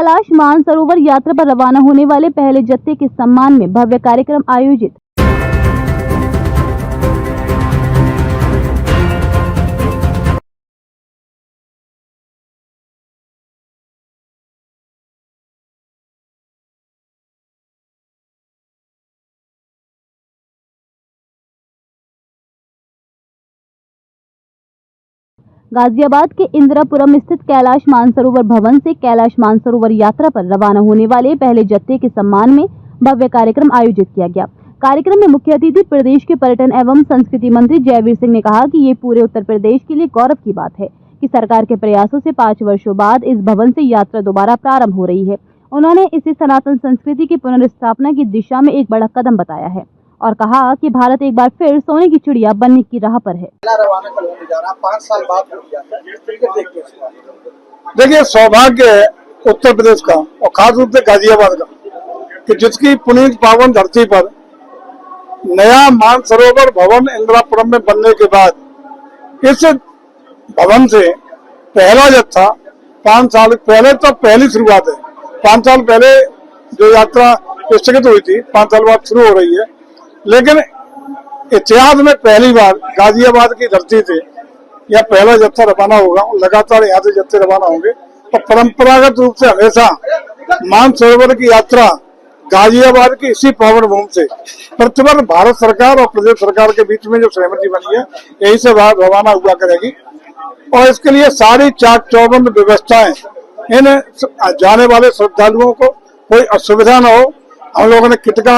कैलाश मानसरोवर यात्रा पर रवाना होने वाले पहले जत्थे के सम्मान में भव्य कार्यक्रम आयोजित। गाजियाबाद के इंदिरापुरम स्थित कैलाश मानसरोवर भवन से कैलाश मानसरोवर यात्रा पर रवाना होने वाले पहले जत्थे के सम्मान में भव्य कार्यक्रम आयोजित किया गया। कार्यक्रम में मुख्य अतिथि प्रदेश के पर्यटन एवं संस्कृति मंत्री जयवीर सिंह ने कहा कि ये पूरे उत्तर प्रदेश के लिए गौरव की बात है कि सरकार के प्रयासों से 5 वर्षों बाद इस भवन से यात्रा दोबारा प्रारंभ हो रही है। उन्होंने इसे सनातन संस्कृति की पुनर्स्थापना की दिशा में एक बड़ा कदम बताया है और कहा कि भारत एक बार फिर सोने की चिड़िया बनने की राह पर है। रवाना 5 साल बाद देखिए, सौभाग्य है उत्तर प्रदेश का और खास रूप से गाजियाबाद का कि जिसकी पुनीत पावन धरती पर नया मानसरोवर भवन इंदिरापुरम में बनने के बाद इस भवन से पहला जत्था 5 साल पहले तो पहली शुरुआत है। 5 साल पहले जो यात्रा स्थगित हुई थी 5 साल बाद शुरू हो रही है, लेकिन इतिहास में पहली बार गाजियाबाद की धरती से यह पहला जत्था रवाना होगा। लगातार यहाँ से जत्थे रवाना होंगे और परंपरागत रूप से हमेशा मानसरोवर की यात्रा गाजियाबाद की इसी पावन भूमि से प्रतिवर्ष भारत सरकार और प्रदेश सरकार के बीच में जो सहमति बनी है यही से रवाना हुआ करेगी और इसके लिए सारी चाक चौबंद व्यवस्थाएं इन जाने वाले श्रद्धालुओं को कोई असुविधा न हो, हम लोगों ने किट का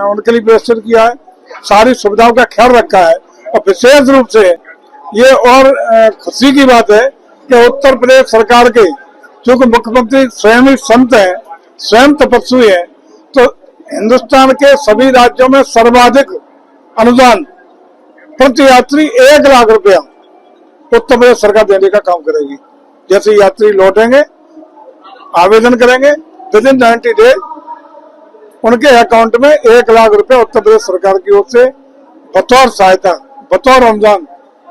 उनके लिए व्यवस्थित किया है, सारी सुविधाओं का ख्याल रखा है। और विशेष रूप से ये और खुशी की बात है कि उत्तर प्रदेश सरकार के चूंकि मुख्यमंत्री स्वयं ही संत है, स्वयं तपस्वी है, तो हिंदुस्तान के सभी राज्यों में सर्वाधिक अनुदान प्रति यात्री 1 लाख रुपया उत्तर प्रदेश सरकार देने का काम करेगी। जैसे यात्री लौटेंगे, आवेदन करेंगे, विद इन 90 डेज उनके अकाउंट में 1 लाख रुपया उत्तर प्रदेश सरकार की ओर से बतौर सहायता, बतौर अनुदान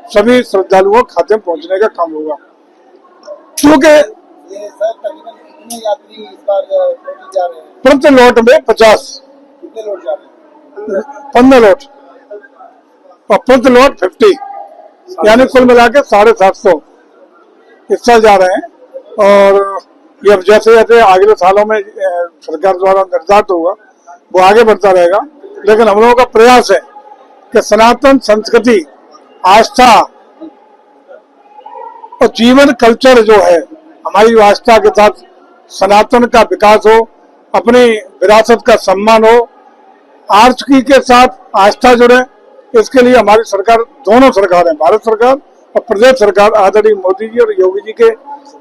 सभी श्रद्धालुओं के खाते में पहुंचने का काम होगा। क्योंकि ये सर तकरीबन कितने यात्री इस बार जा रहे हैं? प्रति लौट में 50। कितने लोग जा रहे हैं? 15 लौट और प्रति लौट 50, यानी कुल मिला के 750 इस साल जा रहे हैं। और ये जैसे जैसे अगले सालों में सरकार द्वारा निर्धारित होगा वो आगे बढ़ता रहेगा, लेकिन हम लोगों का प्रयास है कि सनातन संस्कृति, आस्था और जीवन कल्चर जो है हमारी आस्था के साथ सनातन का विकास हो, अपनी विरासत का सम्मान हो, आर्थिकी के साथ आस्था जुड़े। इसके लिए हमारी सरकार, दोनों सरकार है, भारत सरकार और प्रदेश सरकार आदरणीय मोदी जी और योगी जी के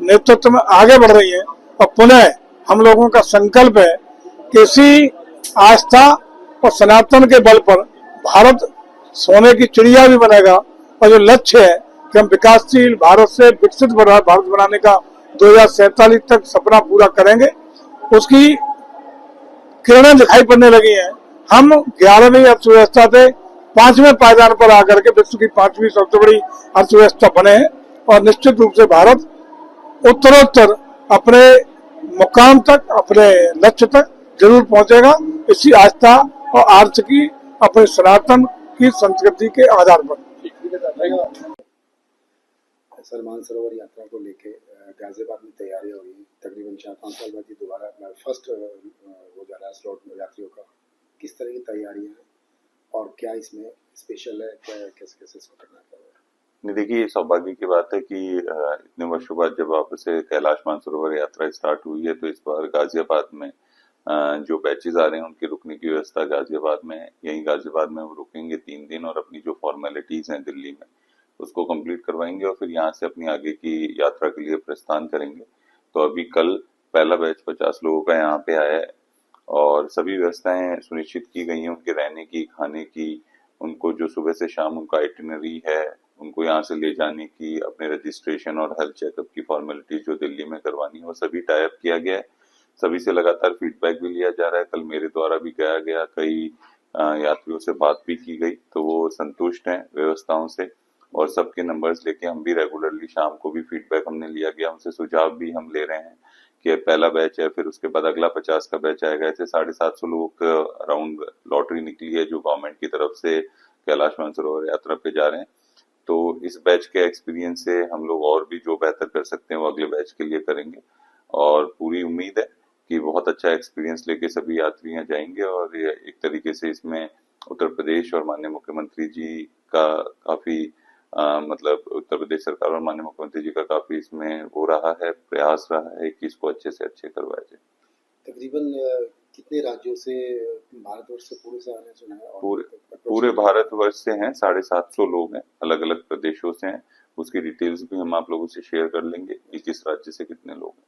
नेतृत्व में आगे बढ़ रही है। और पुनः हम लोगों का संकल्प है कि इसी आस्था और सनातन के बल पर भारत सोने की चिड़िया भी बनेगा और जो लक्ष्य है कि हम विकासशील भारत से विकसित भारत बनाने का 2047 तक सपना पूरा करेंगे, उसकी किरणें दिखाई पड़ने लगी हैं। हम 11वीं अर्थव्यवस्था से 5वें पायदान पर आकर के विश्व की 5वीं सबसे बड़ी अर्थव्यवस्था बने हैं और निश्चित रूप से भारत उत्तरोत्तर अपने मुकाम तक, अपने लक्ष्य तक जरूर पहुंचेगा, इसी आस्था और आर्थिकी अपने सनातन की संस्कृति के आधार पर। सर, मानसरोवर यात्रा को लेके गाजियाबाद में तैयारियां हुई, तकरीबन 4-5 साल बाद ये दोबारा फर्स्ट हो जा रहा है स्लॉट में यात्रियों का। किस तरह की तैयारियां हैं और क्या इसमें स्पेशल है, क्या कैसे कैसे इसको करना है? नहीं, देखिए, सौभाग्य की बात है कि इतने वर्षों बाद जब वापस से कैलाश मानसरोवर यात्रा स्टार्ट हुई है तो इस बार गाजियाबाद में जो बैचेज आ रहे हैं उनके रुकने की व्यवस्था गाजियाबाद में है। यहीं गाजियाबाद में वो रुकेंगे 3 दिन और अपनी जो फॉर्मेलिटीज हैं दिल्ली में उसको कंप्लीट करवाएंगे और फिर यहाँ से अपनी आगे की यात्रा के लिए प्रस्थान करेंगे। तो अभी कल पहला बैच 50 लोगों का यहाँ पे आया है और सभी व्यवस्थाएं सुनिश्चित की गई हैं उनके रहने की, खाने की, उनको जो सुबह से शाम उनका आइटिनरी है, उनको यहाँ से ले जाने की, अपने रजिस्ट्रेशन और हेल्थ चेकअप की फॉर्मेलिटीज जो दिल्ली में करवानी है वो सभी टाई अप किया गया है। सभी से लगातार फीडबैक भी लिया जा रहा है। कल मेरे द्वारा भी गया, कई यात्रियों से बात भी की गई तो वो संतुष्ट हैं व्यवस्थाओं से और सबके नंबर्स लेके हम भी रेगुलरली शाम को भी फीडबैक हमने लिया गया, उनसे सुझाव भी हम ले रहे हैं कि पहला बैच है, फिर उसके बाद अगला 50 का बैच आएगा। ऐसे 750 लोगों का अराउंड लॉटरी निकली है जो गवर्नमेंट की तरफ से कैलाश मानसरोवर यात्रा पे जा रहे हैं। तो इस बैच के एक्सपीरियंस से हम लोग और भी जो बेहतर कर सकते हैं वो अगले बैच के लिए करेंगे, और पूरी उम्मीद है कि बहुत अच्छा एक्सपीरियंस लेके सभी यात्री यहाँ जाएंगे। और ये एक तरीके से इसमें उत्तर प्रदेश और माननीय मुख्यमंत्री जी का काफी मतलब उत्तर प्रदेश सरकार और माननीय मुख्यमंत्री जी का काफी इसमें वो रहा है, प्रयास रहा है कि इसको अच्छे से अच्छे करवाया जाए। तकरीबन कितने राज्यों से, भारतवर्ष से पूरे से आने सुना है? और पूरे भारतवर्ष से हैं, 750 लोग हैं, अलग अलग प्रदेशों से हैं। उसकी डिटेल्स भी हम आप लोगों से शेयर कर लेंगे कि किस राज्य से कितने लोग हैं।